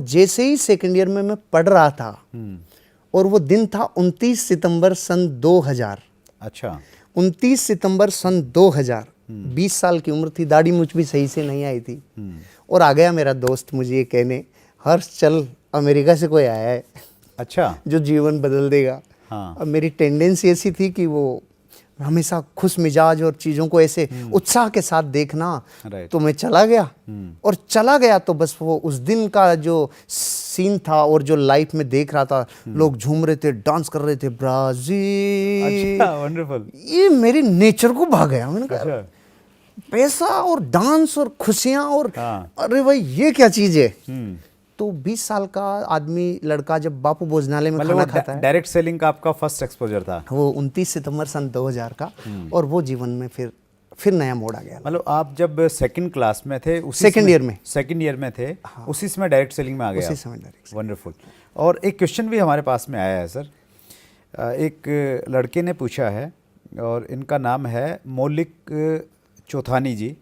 जैसे ही second year में मैं पढ़ रहा था, और वो दिन था 29 सितंबर सन 2000। अच्छा। 29 सितंबर सन 2000, 20 साल की उम्र थी, दाढ़ी मुझ भी सही से नहीं आई थी। और आ गया मेरा दोस्त मुझे ये कहने, हर्ष चल अमेरिका से कोई आया है, अच्छा, जो जीवन बदल देगा। हाँ। अब मेरी टेंडेंसी ऐसी थी कि वो हमेशा खुश मिजाज और चीज़ों को ऐसे उत्साह के साथ देखना। राइट। तो मैं चला गया, और चला गया तो बस वो उस दिन का जो सीन था और जो लाइफ में देख रहा था, लोग झूम रहे थे, डांस कर रहे थे, ब्राजील। अच्छा, वंडरफुल। ये मेरी नेचर को भा गया। मैंने कहा अच्छा। पैसा और डांस और खुशियां और हाँ। अरे भाई ये क्या चीज़ है। तो 20 साल का आदमी लड़का जब बापू भोजनालय में खाना खाता है, डायरेक्ट सेलिंग का आपका फर्स्ट एक्सपोजर था वो 29 सितंबर सन 2000 का, और वो जीवन में फिर नया मोड़ आ गया। मतलब आप जब सेकंड क्लास में थे, सेकंड ईयर में, सेकंड ईयर में थे, हाँ। उसी समय डायरेक्ट सेलिंग में आ गया। उसी समय डायरेक्ट। वंडरफुल। और एक क्वेश्चन भी हमारे पास में आया है सर, एक लड़के ने पूछा है, और इनका नाम है मौलिक चौथानी जी।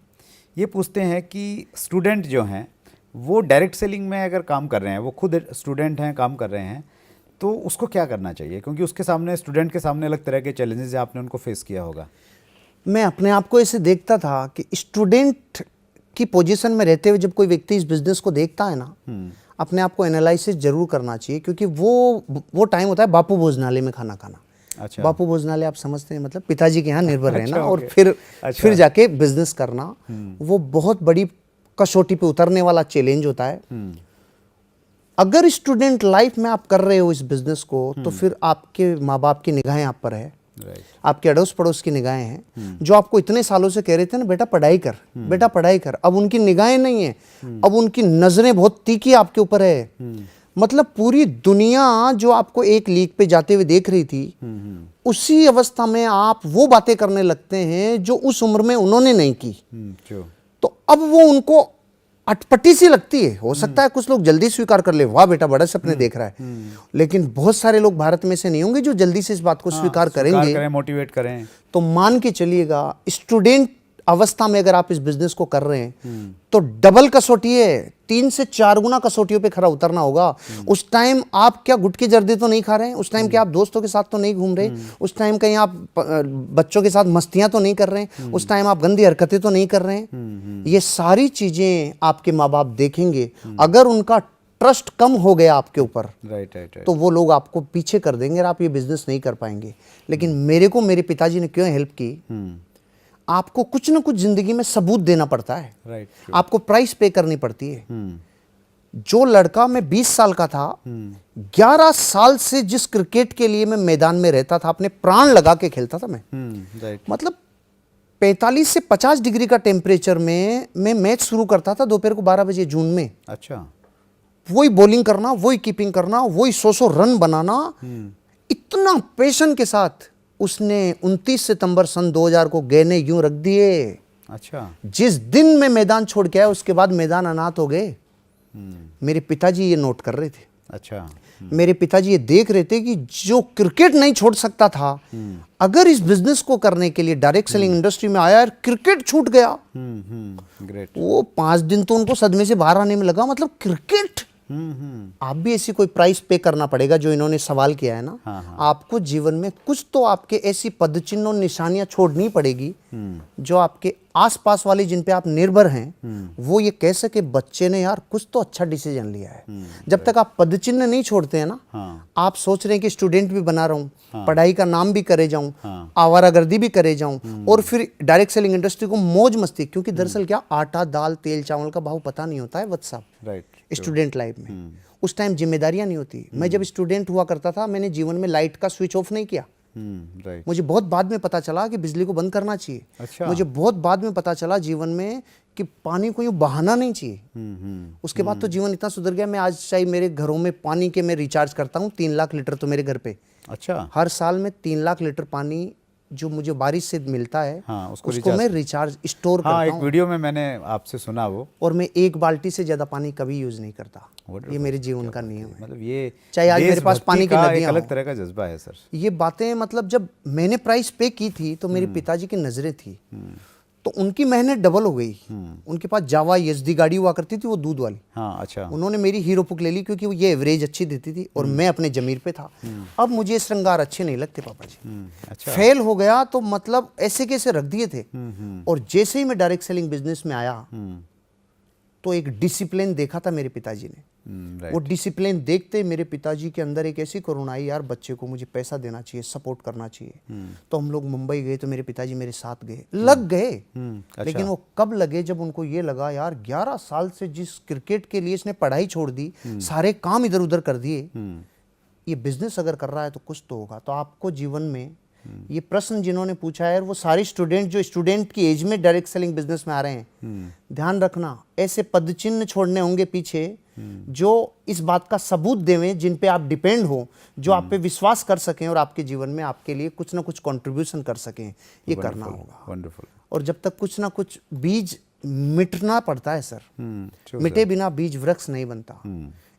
ये पूछते हैं कि स्टूडेंट जो हैं वो डायरेक्ट सेलिंग में अगर काम कर रहे हैं, वो खुद स्टूडेंट हैं, काम कर रहे हैं, तो उसको क्या करना चाहिए? क्योंकि उसके सामने, स्टूडेंट के सामने अलग तरह के चैलेंजेस आपने उनको फेस किया होगा। मैं अपने आप को ऐसे देखता था कि स्टूडेंट की पोजीशन में रहते हुए जब कोई व्यक्ति इस बिजनेस को देखता है ना, अपने आप को एनालिसिस जरूर करना चाहिए, क्योंकि वो टाइम होता है बापू भोजनालय में खाना खाना। अच्छा। बापू भोजनालय आप समझते हैं, मतलब पिताजी के यहाँ निर्भर रहना, अच्छा, और अच्छा। फिर जाके बिजनेस करना, वो बहुत बड़ी कसौटी पे उतरने वाला चैलेंज होता है। अगर स्टूडेंट लाइफ में आप कर रहे हो इस बिजनेस को, तो फिर आपके माँ बाप की निगाहें आप पर है, आपके अड़ोस पड़ोस की निगाहें हैं, जो आपको इतने सालों से कह रहे थे ना बेटा पढ़ाई कर, बेटा पढ़ाई कर। अब उनकी निगाहें नहीं है, अब उनकी नजरें बहुत तीखी आपके ऊपर है। मतलब पूरी दुनिया जो आपको एक लीक पे जाते हुए देख रही थी, उसी अवस्था में आप वो बातें करने लगते हैं जो उस उम्र में उन्होंने नहीं की। तो अब वो उनको अटपटी सी लगती है। हो सकता है कुछ लोग जल्दी स्वीकार कर ले, वाह बेटा बड़ा सपने देख रहा है, लेकिन बहुत सारे लोग भारत में से नहीं होंगे जो जल्दी से इस बात को स्वीकार करेंगे, मोटिवेट करें। तो मान के चलिएगा स्टूडेंट अवस्था में अगर आप इस बिजनेस को कर रहे हैं तो डबल कसौटी है, 3 से 4 गुना कसौटियों पे खरा उतरना होगा। उस टाइम आप क्या गुटखे जर्दे तो नहीं खा रहे हैं, उस टाइम क्या आप दोस्तों के साथ तो नहीं घूम रहे, उस टाइम कहीं आप बच्चों के साथ मस्तियां तो नहीं कर रहे हैं, उस टाइम आप गंदी हरकतें तो नहीं कर रहे हैं। ये सारी चीजें आपके माँ बाप देखेंगे। अगर उनका ट्रस्ट कम हो गया आपके ऊपर, तो वो लोग आपको पीछे कर देंगे और आप ये बिजनेस नहीं कर पाएंगे। लेकिन मेरे को मेरे पिताजी ने क्यों हेल्प की, आपको कुछ ना कुछ जिंदगी में सबूत देना पड़ता है, आपको प्राइस पे करनी पड़ती है। जो लड़का, मैं 20 साल का था, 11 साल से जिस क्रिकेट के लिए मैं मैदान में रहता था, अपने प्राण लगा के खेलता था मैं। मतलब 45 से 50 डिग्री का टेम्परेचर में मैं मैच शुरू करता था दोपहर को 12 बजे जून में। अच्छा। वही बॉलिंग करना, वही कीपिंग करना, वही 100 रन बनाना, इतना पैशन के साथ उसने 29 सितंबर सन 2000 को गहने यूं रख दिए। अच्छा। जिस दिन मैं मैदान छोड़ के आया उसके बाद मैदान अनाथ हो गए। मेरे पिताजी ये नोट कर रहे थे। अच्छा। मेरे पिताजी ये देख रहे थे कि जो क्रिकेट नहीं छोड़ सकता था, अगर इस बिजनेस को करने के लिए डायरेक्ट सेलिंग इंडस्ट्री में आया, क्रिकेट छूट गया। ग्रेट। वो 5 दिन तो उनको सदमे से बाहर आने में लगा। मतलब क्रिकेट, आप भी ऐसी कोई प्राइस पे करना पड़ेगा जो इन्होंने सवाल किया है ना। हाँ। आपको जीवन में कुछ तो आपके ऐसी पदचिन्ह और निशानियां छोड़नी पड़ेगी जो आपके आसपास वाले जिन पे आप निर्भर हैं वो ये कह सके बच्चे ने यार कुछ तो अच्छा डिसीजन लिया है। जब तक आप पदचिन्ह नहीं छोड़ते हैं ना, आप सोच रहे हैं कि स्टूडेंट भी बना रहा हूं, पढ़ाई का नाम भी करे जाऊं, आवारागर्दी भी करे जाऊं, और फिर डायरेक्ट सेलिंग इंडस्ट्री को मौज मस्ती, क्योंकि दरअसल क्या आटा दाल तेल चावल का भाव पता नहीं होता है वत्स साहब स्टूडेंट लाइफ में। उस टाइम जिम्मेदारियां नहीं होती। मैं जब स्टूडेंट हुआ करता था, मैंने जीवन में लाइट का स्विच ऑफ नहीं किया। मुझे बहुत बाद में पता चला कि बिजली को बंद करना चाहिए। अच्छा। मुझे बहुत बाद में पता चला जीवन में कि पानी को यूं बहाना नहीं चाहिए। उसके बाद तो जीवन इतना सुधर गया, मैं आज चाहे मेरे घरों में पानी के मैं रिचार्ज करता हूँ 3 लाख लीटर तो मेरे घर पे। अच्छा। हर साल में 3 लाख लीटर पानी जो मुझे बारिश से मिलता है, हाँ, उसको मैं रिचार्ज स्टोर करता हूँ। एक वीडियो में मैंने आपसे सुना वो। और मैं 1 बाल्टी से ज्यादा पानी कभी यूज नहीं करता। ये मेरे जीवन का नियम है। मतलब ये चाहे आज मेरे पास पानी की नदियां अलग तरह का जज्बा है सर। ये बातें, मतलब जब मैंने प्राइस पे की थी तो मेरे पिताजी की नजरें थी, तो उनकी मेहनत डबल हो गई। उनके पास जावा एसडी गाड़ी हुआ करती थी, वो दूध वाली। हाँ, अच्छा। उन्होंने मेरी हीरो पुक ले ली क्योंकि वो ये एवरेज अच्छी देती थी और मैं अपने जमीर पे था। अब मुझे श्रृंगार अच्छे नहीं लगते पापा जी। अच्छा। फेल हो गया तो मतलब ऐसे कैसे रख दिए थे। और जैसे ही मैं डायरेक्ट सेलिंग बिजनेस में आया तो एक डिसिप्लिन देखा था मेरे पिताजी ने। वो डिसिप्लिन देखते मेरे पिताजी के अंदर एक ऐसी करुणा आई, यार बच्चे को मुझे पैसा देना चाहिए, सपोर्ट करना चाहिए। तो हम लोग मुंबई गए तो मेरे पिताजी मेरे साथ गए, लग गए। अच्छा। लेकिन वो कब लगे, जब उनको ये लगा यार 11 साल से जिस क्रिकेट के लिए इसने पढ़ाई छोड़ दी, सारे काम इधर उधर कर दिए, ये बिजनेस अगर कर रहा है तो कुछ तो होगा। तो आपको जीवन में ये प्रश्न जिन्होंने पूछा है, वो सारे स्टूडेंट जो स्टूडेंट की एज में डायरेक्ट सेलिंग बिजनेस में आ रहे हैं, ध्यान रखना ऐसे पदचिन्ह छोड़ने होंगे पीछे जो इस बात का सबूत देवें, जिन पे आप डिपेंड हो, जो आप पे विश्वास कर सकें और आपके जीवन में आपके लिए कुछ ना कुछ कंट्रीब्यूशन कर सकें। ये करना होगा। वंडरफुल। और जब तक कुछ ना कुछ बीज मिटना पड़ता है सर, मिटे बिना बीज वृक्ष नहीं बनता।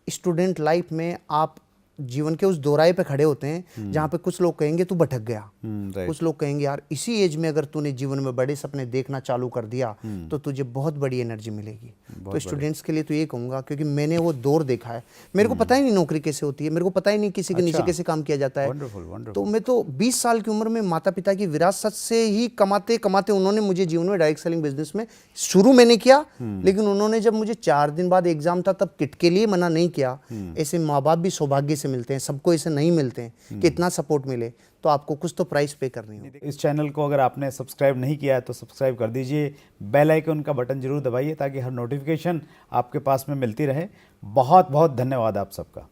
स्टूडेंट लाइफ में आप जीवन के उस दोराहे पे खड़े होते हैं जहाँ पे कुछ लोग कहेंगे तू भटक गया, कुछ लोग कहेंगे यार इसी एज में अगर तूने जीवन में बड़े सपने देखना चालू कर दिया तो तुझे बहुत बड़ी एनर्जी मिलेगी। तो स्टूडेंट्स के लिए तो ये कहूँगा, क्योंकि मैंने वो दौर देखा है। मेरे को पता ही नहीं नौकरी कैसे होती है, मेरे को पता ही नहीं किसी के नीचे कैसे काम किया जाता है। तो मैं तो 20 साल की उम्र में माता पिता की विरासत से ही कमाते कमाते उन्होंने मुझे जीवन में डायरेक्ट सेलिंग बिजनेस में शुरू मैंने किया। लेकिन उन्होंने जब मुझे 4 दिन बाद एग्जाम था तब किट के लिए मना नहीं किया। ऐसे माँ बाप भी सौभाग्य से मिलते हैं, सबको ऐसे नहीं मिलते हैं कि इतना सपोर्ट मिले। तो आपको कुछ तो प्राइस पे करनी होगी। इस चैनल को अगर आपने सब्सक्राइब नहीं किया है तो सब्सक्राइब कर दीजिए, बेल आइकन का बटन जरूर दबाइए ताकि हर नोटिफिकेशन आपके पास में मिलती रहे। बहुत बहुत धन्यवाद आप सबका।